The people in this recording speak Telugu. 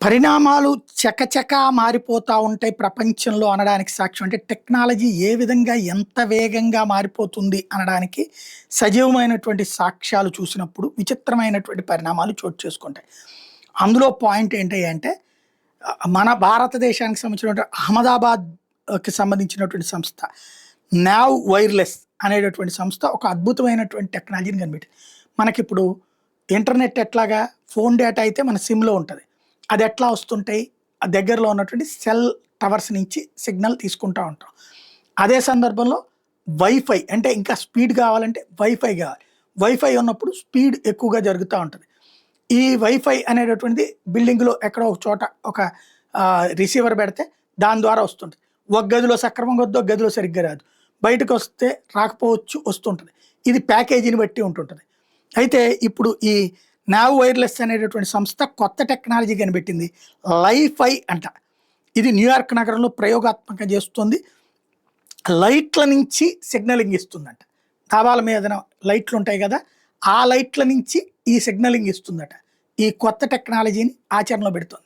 పరిణామాలు చకచకా మారిపోతా ఉంటాయి ప్రపంచంలో అనడానికి సాక్ష్యం అంటే టెక్నాలజీ ఏ విధంగా ఎంత వేగంగా మారిపోతుంది అనడానికి సజీవమైనటువంటి సాక్ష్యాలు చూసినప్పుడు విచిత్రమైనటువంటి పరిణామాలు చోటు చేసుకుంటాయి. అందులో పాయింట్ ఏంటి అంటే మన భారతదేశానికి సంబంధించినటువంటి అహ్మదాబాద్‌కి సంబంధించినటువంటి సంస్థ నావ్ వైర్‌లెస్ అనేటటువంటి సంస్థ ఒక అద్భుతమైనటువంటి టెక్నాలజీని కనిపెట్టింది. మనకిప్పుడు ఇంటర్నెట్ ఎట్లాగా ఫోన్ డేటా అయితే మన సిమ్‌లో ఉంటది. అది ఎట్లా వస్తుంటాయి? ఆ దగ్గరలో ఉన్నటువంటి సెల్ టవర్స్ నుంచి సిగ్నల్ తీసుకుంటా ఉంటాం. అదే సందర్భంలో వైఫై అంటే ఇంకా స్పీడ్ కావాలంటే వైఫై కావాలి. వైఫై ఉన్నప్పుడు స్పీడ్ ఎక్కువగా జరుగుతా ఉంటది. ఈ వైఫై అనేటటువంటిది బిల్డింగ్‌లో ఎక్కడో ఒక చోట ఒక రిసీవర్ పెడితే దాని ద్వారా వస్తుంటది. ఒక గదిలో సక్రమంగా వద్దు, ఒక గదిలో సరిగ్గా రాదు. బయటకొస్తే రాకపోవచ్చు, వస్తుంటది. ఇది ప్యాకేజీని బట్టి ఉంటుంటది. అయితే ఇప్పుడు ఈ నావ్ వైర్‌లెస్ అనేటటువంటి సంస్థ కొత్త టెక్నాలజీ కనిపెట్టింది. లైఫై అంట. ఇది న్యూయార్క్ నగరంలో ప్రయోగాత్మకంగా చేస్తుంది. లైట్ల నుంచి సిగ్నలింగ్ ఇస్తుందంట. డాబాల మీదన లైట్లుంటాయి గదా! ఆ లైట్ల నుంచి ఈ సిగ్నలింగ్ ఇస్తుందట. ఈ కొత్త టెక్నాలజీని ఆచరణలో పెడుతుంది.